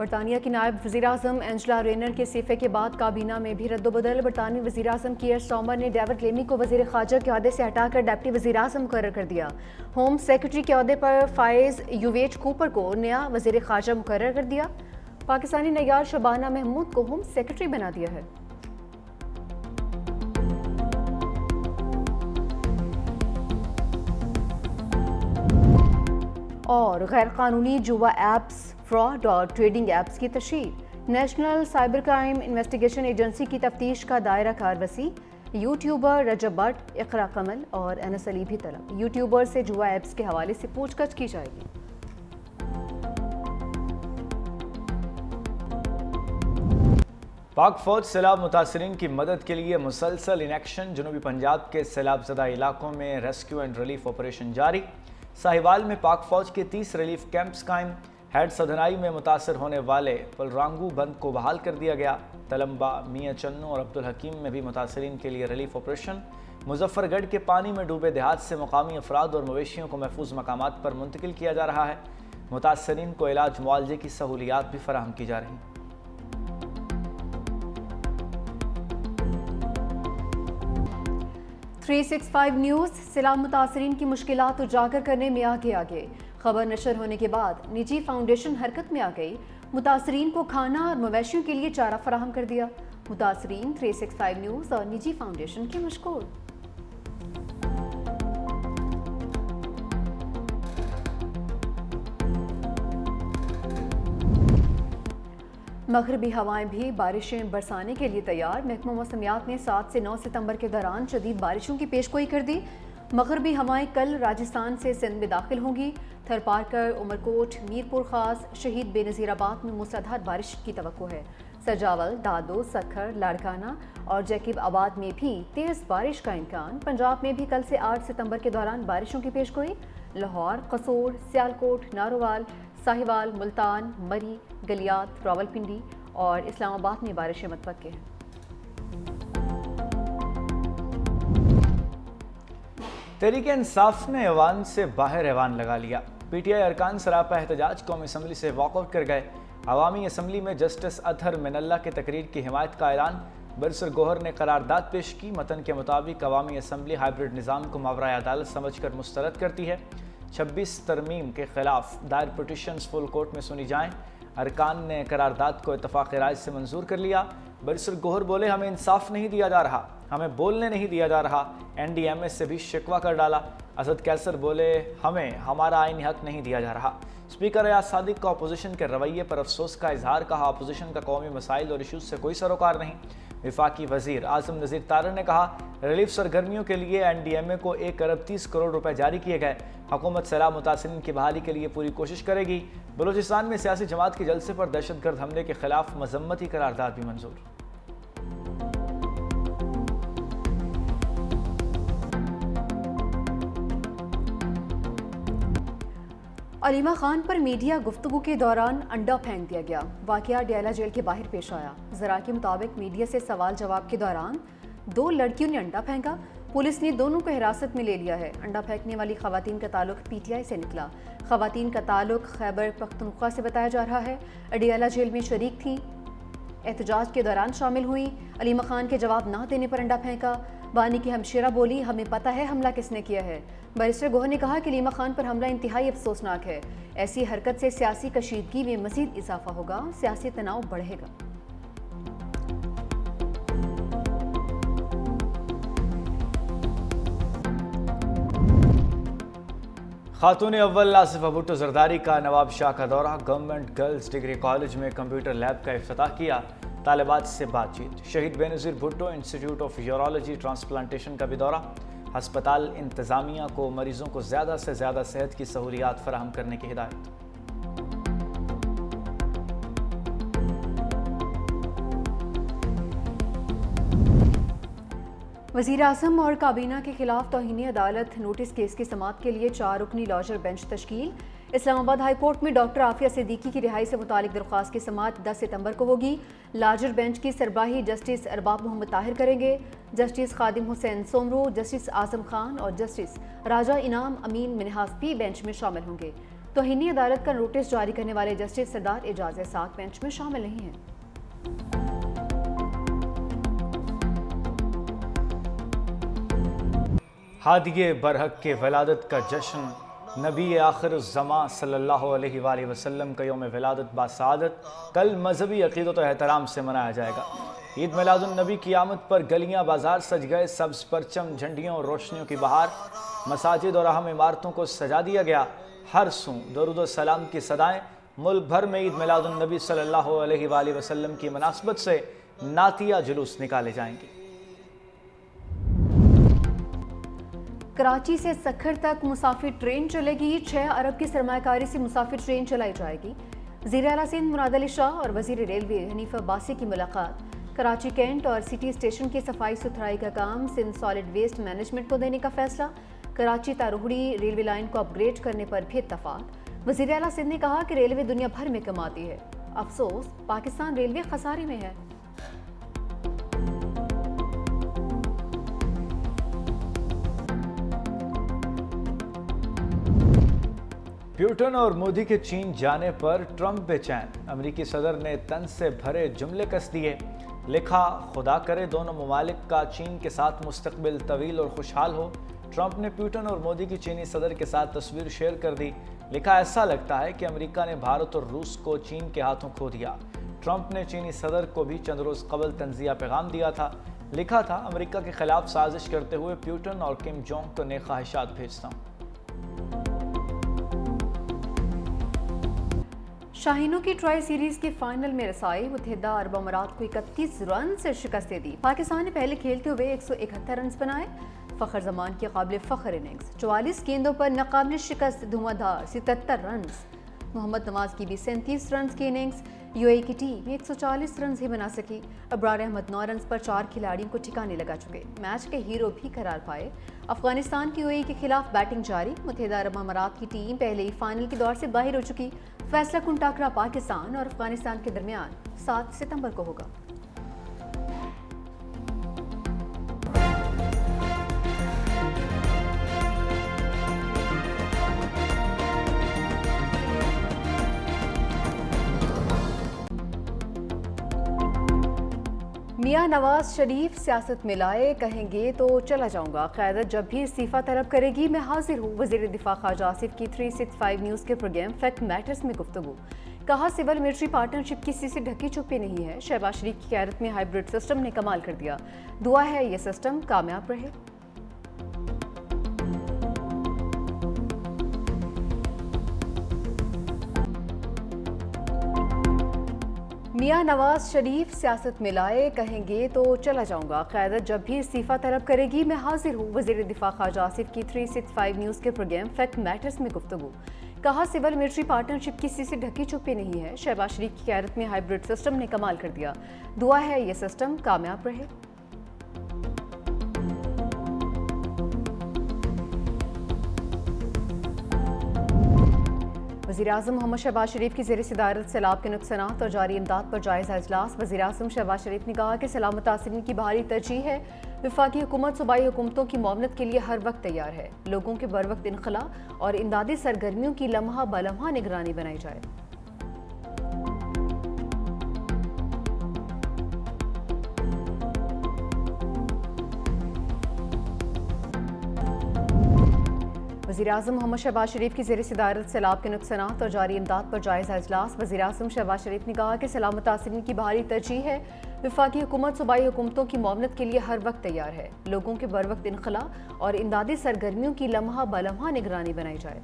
برطانیہ کی نائب وزیراعظم اینجلا رینر کے استعفے کے بعد کابینہ میں بھی رد و بدل۔ برطانوی وزیراعظم کیئر سٹارمر نے ڈیوڈ لیمی کو وزیر خارجہ کے عہدے سے ہٹا کر ڈپٹی وزیراعظم مقرر کر دیا۔ ہوم سیکرٹری کے عہدے پر فائز یوویٹ کوپر کو نیا وزیر خارجہ مقرر کر دیا۔ پاکستانی نگار شبانہ محمود کو ہوم سیکرٹری بنا دیا ہے۔ اور غیر قانونی جوا ایپس، فراڈ اور ٹریڈنگ ایپس کی تشہیر۔ National cyber crime investigation agency کی تفتیش کا دائرہ کار وسیع۔ یوٹیوبر رجب بٹ، اقرا کمل اور انس علی بھی طلب۔ یوٹیوبر سے جوا ایپس کے حوالے سے پوچھ گچھ کی جائے گی۔ پاک فوج سیلاب متاثرین کی مدد کے لیے مسلسل ان ایکشن۔ جنوبی پنجاب کے سیلاب زدہ علاقوں میں ریسکیو اینڈ ریلیف آپریشن جاری۔ ساہیوال میں پاک فوج کے 30 ریلیف کیمپس قائم۔ ہیڈ سدھنائی میں متاثر ہونے والے پلرانگو بند کو بحال کر دیا گیا۔ تلمبا، میاں چنو اور عبدالحکیم میں بھی متاثرین کے لیے ریلیف آپریشن۔ مظفر گڑھ کے پانی میں ڈوبے دیہات سے مقامی افراد اور مویشیوں کو محفوظ مقامات پر منتقل کیا جا رہا ہے۔ متاثرین کو علاج معالجے کی سہولیات بھی فراہم کی جا رہی ہیں۔ 365 نیوز سیلاب متاثرین کی مشکلات اجاگر کرنے میں آگے۔ خبر نشر ہونے کے بعد نجی فاؤنڈیشن حرکت میں آ گئی۔ متاثرین کو کھانا اور مویشیوں کے لیے چارہ فراہم کر دیا۔ متاثرین 365 نیوز اور نجی فاؤنڈیشن کے مشکور۔ مغربی ہوائیں بھی بارشیں برسانے کے لیے تیار۔ محکمہ موسمیات نے 7 سے 9 ستمبر کے دوران شدید بارشوں کی پیشگوئی کر دی۔ مغربی ہوائیں کل راجستھان سے سندھ میں داخل ہوں گی۔ تھرپارکر، عمرکوٹ، میرپور خاص، شہید بے نظیر آباد میں موسلادھار بارش کی توقع ہے۔ سجاول، دادو، سکھر، لاڑکانہ اور جیکب آباد میں بھی تیز بارش کا امکان۔ پنجاب میں بھی کل سے 8 ستمبر کے دوران بارشوں کی پیشگوئی۔ لاہور، قصور، سیالکوٹ، ناروال، ساہیوال، ملتان، مری، گلیات، راولپنڈی اور اسلام آباد میں بارشیں متوقع ہیں۔ تحریک انصاف نے ایوان سے باہر ایوان لگا لیا۔ پی ٹی آئی ارکان سراپا احتجاج قومی اسمبلی سے واک آؤٹ کر گئے۔ عوامی اسمبلی میں جسٹس اطہر من اللہ کے تقریر کی حمایت کا اعلان۔ برسر گوہر نے قرارداد پیش کی۔ متن کے مطابق عوامی اسمبلی ہائبرڈ نظام کو ماورائے عدالت سمجھ کر مسترد کرتی ہے۔ 26 ترمیم کے خلاف دائر پٹیشنز فل کورٹ میں سنی جائیں۔ ارکان نے قرارداد کو اتفاق رائے سے منظور کر لیا۔ برسر گوہر بولے، ہمیں انصاف نہیں دیا جا رہا، ہمیں بولنے نہیں دیا جا رہا۔ این ڈی ایم اے سے بھی شکوہ کر ڈالا۔ اسد کیسر بولے، ہمیں ہمارا آئینی حق نہیں دیا جا رہا۔ اسپیکر ایاز صادق کا اپوزیشن کے رویے پر افسوس کا اظہار، کہا اپوزیشن کا قومی مسائل اور ایشوز سے کوئی سروکار نہیں۔ وفاقی وزیر اعظم نذیر تارڑ نے کہا، ریلیف سرگرمیوں کے لیے این ڈی ایم اے کو 1 ارب 30 کروڑ روپے جاری کیے گئے۔ حکومت سیلاب متاثرین کی بحالی کے لیے پوری کوشش کرے گی۔ بلوچستان میں سیاسی جماعت کے جلسے پر دہشت گرد حملے کے خلاف مذمتی قرارداد بھی منظور۔ علیمہ خان پر میڈیا گفتگو کے دوران انڈا پھینک دیا گیا۔ واقعہ ڈیالہ جیل کے باہر پیش آیا۔ ذرائع کے مطابق میڈیا سے سوال جواب کے دوران 2 لڑکیوں نے انڈا پھینکا۔ پولیس نے دونوں کو حراست میں لے لیا ہے۔ انڈا پھینکنے والی خواتین کا تعلق پی ٹی آئی سے نکلا۔ خواتین کا تعلق خیبر پختونخوا سے بتایا جا رہا ہے۔ ڈیالہ جیل میں شریک تھیں، احتجاج کے دوران شامل ہوئیں۔ علیمہ خان کے جواب نہ دینے پر انڈا پھینکا۔ بانی کی ہمشیرہ بولی، ہمیں پتہ ہے حملہ کس نے کیا ہے۔ بیرسٹر گوہر نے کہا کہ علیمہ خان پر حملہ انتہائی افسوسناک ہے۔ ایسی حرکت سے سیاسی کشیدگی میں مزید اضافہ ہوگا، سیاسی تناؤ بڑھے گا۔ خاتون اول آصفہ بھٹو زرداری کا نواب شاہ کا دورہ۔ گورنمنٹ گرلز ڈگری کالج میں کمپیوٹر لیب کا افتتاح کیا۔ طالبات سے بات چیت۔ Shaheed Benazir Bhutto institute of urology transplantation کا بھی دورہ۔ ہسپتال انتظامیہ کو مریضوں کو زیادہ سے زیادہ صحت کی سہولیات فراہم کرنے کی ہدایت۔ وزیر اعظم اور کابینہ کے خلاف توہین عدالت نوٹس کیس کی سماعت کے لیے 4 رکنی لارجر بینچ تشکیل۔ اسلام آباد ہائی کورٹ میں ڈاکٹر عافیہ صدیقی کی رہائی سے متعلق درخواست کی سماعت 10 ستمبر کو ہوگی۔ لارجر بینچ کی سربراہی جسٹس ارباب محمد طاہر کریں گے۔ جسٹس خادم حسین سومرو، جسٹس اعظم خان اور جسٹس راجہ انعام امین منہاس بھی بینچ میں شامل ہوں گے۔ توہینی عدالت کا نوٹس جاری کرنے والے جسٹس سردار اعجاز اسحاق بینچ میں شامل نہیں ہیں۔ ہادی برحق کے ولادت کا جشن، نبی آخر الزماں صلی اللہ علیہ وآلہ وسلم کا یوم ولادت باسعادت کل مذہبی عقیدت و احترام سے منایا جائے گا۔ عید میلاد النبی کی آمد پر گلیاں بازار سج گئے، سبز پرچم، جھنڈیوں اور روشنیوں کی بہار، مساجد اور اہم عمارتوں کو سجا دیا گیا۔ ہر سوں درود و سلام کی صدائیں، ملک بھر میں عید میلاد النبی صلی اللہ علیہ وآلہ وسلم کی مناسبت سے نعتیہ جلوس نکالے جائیں گے۔ کراچی سے سکھر تک مسافر ٹرین چلے گی، 6 ارب کی سرمایہ کاری سے مسافر ٹرین چلائی جائے گی۔ وزیر اعلیٰ سندھ مراد علی شاہ اور وزیر ریلوے حنیف عباسی کی ملاقات۔ کراچی کینٹ اور سٹی اسٹیشن کی صفائی ستھرائی کا کام سندھ سالڈ ویسٹ مینجمنٹ کو دینے کا فیصلہ۔ کراچی تاروہڑی ریلوے لائن کو اپ گریڈ کرنے پر بھی اتفاق۔ وزیر اعلیٰ سندھ نے کہا کہ ریلوے دنیا بھر میں کماتی ہے، افسوس پاکستان ریلوے خسارے میں ہے۔ پیوٹن اور مودی کے چین جانے پر ٹرمپ بے چین، امریکی صدر نے طنز سے بھرے جملے کس دیے۔ لکھا، خدا کرے دونوں ممالک کا چین کے ساتھ مستقبل طویل اور خوشحال ہو۔ ٹرمپ نے پیوٹن اور مودی کی چینی صدر کے ساتھ تصویر شیئر کر دی۔ لکھا، ایسا لگتا ہے کہ امریکہ نے بھارت اور روس کو چین کے ہاتھوں کھو دیا۔ ٹرمپ نے چینی صدر کو بھی چند روز قبل طنزیہ پیغام دیا تھا۔ لکھا تھا، امریکہ کے خلاف سازش کرتے ہوئے پیوٹن اور کم جونگ کو نیک خواہشات بھیجتا ہوں۔ شاہینوں کی ٹرائی سیریز کے فائنل میں رسائی، متحدہ عرب امارات کو 31 رن سے شکست دے دی۔ پاکستان نے پہلے کھیلتے ہوئے 171 رنز بنائے۔ فخر زمان کی قابل فخر اننگز، 44 گیندوں پر ناقابل شکست دھواں دھار 77 رنز۔ محمد نواز کی بھی 37 رنز کی اننگز، یو اے ای کی ٹیم 140 رنز ہی بنا سکی۔ ابرار احمد 9 رنز پر 4 کھلاڑیوں کو ٹھکانے لگا چکے، میچ کے ہیرو بھی قرار پائے۔ افغانستان کی یو اے ای کے خلاف بیٹنگ جاری، متحدہ عرب امارات کی ٹیم پہلے ہی فائنل کے دور سے باہر ہو چکی۔ فیصلہ کن ٹاکرا پاکستان اور افغانستان کے درمیان 7 ستمبر کو ہوگا۔ میاں نواز شریف سیاست میں لائے، کہیں گے تو چلا جاؤں گا، قیادت جب بھی استعفیٰ طلب کرے گی میں حاضر ہوں۔ وزیر دفاع خواجہ آصف کی 365 نیوز کے پروگرام فیکٹ میٹرز میں گفتگو۔ کہا، سول ملٹری پارٹنرشپ کسی سے ڈھکی چھپی نہیں ہے۔ شہباز شریف کی قیادت میں ہائیبرڈ سسٹم نے کمال کر دیا، دعا ہے یہ سسٹم کامیاب رہے۔ میاں نواز شریف سیاست میں لائے، کہیں گے تو چلا جاؤں گا، قیادت جب بھی استعفیٰ طلب کرے گی میں حاضر ہوں۔ وزیر دفاع خواجہ آصف کی 365 نیوز کے پروگرام فیکٹ میٹرز میں گفتگو۔ کہا، سول ملٹری پارٹنرشپ کسی سے ڈھکی چھپی نہیں ہے۔ شہباز شریف کی قیادت میں ہائیبرڈ سسٹم نے کمال کر دیا، دعا ہے یہ سسٹم کامیاب رہے۔ وزیراعظم محمد شہباز شریف کی زیر صدارت سیلاب کے نقصانات اور جاری امداد پر جائزہ اجلاس۔ وزیراعظم شہباز شریف نے کہا کہ سیلاب متاثرین کی بحالی ترجیح ہے۔ وفاقی حکومت صوبائی حکومتوں کی معاونت کے لیے ہر وقت تیار ہے۔ لوگوں کے بروقت انخلاء اور امدادی سرگرمیوں کی لمحہ بلمحہ نگرانی بنائی جائے۔ وزیراعظم محمد شہباز شریف کی زیر صدارت سیلاب کے نقصانات اور جاری امداد پر جائزہ اجلاس۔ وزیراعظم شہباز شریف نے کہا کہ سیلاب متاثرین کی بحالی ترجیح ہے۔ وفاقی حکومت صوبائی حکومتوں کی معاونت کے لیے ہر وقت تیار ہے۔ لوگوں کے بروقت انخلاء اور امدادی سرگرمیوں کی لمحہ بلمحہ نگرانی بنائی جائے۔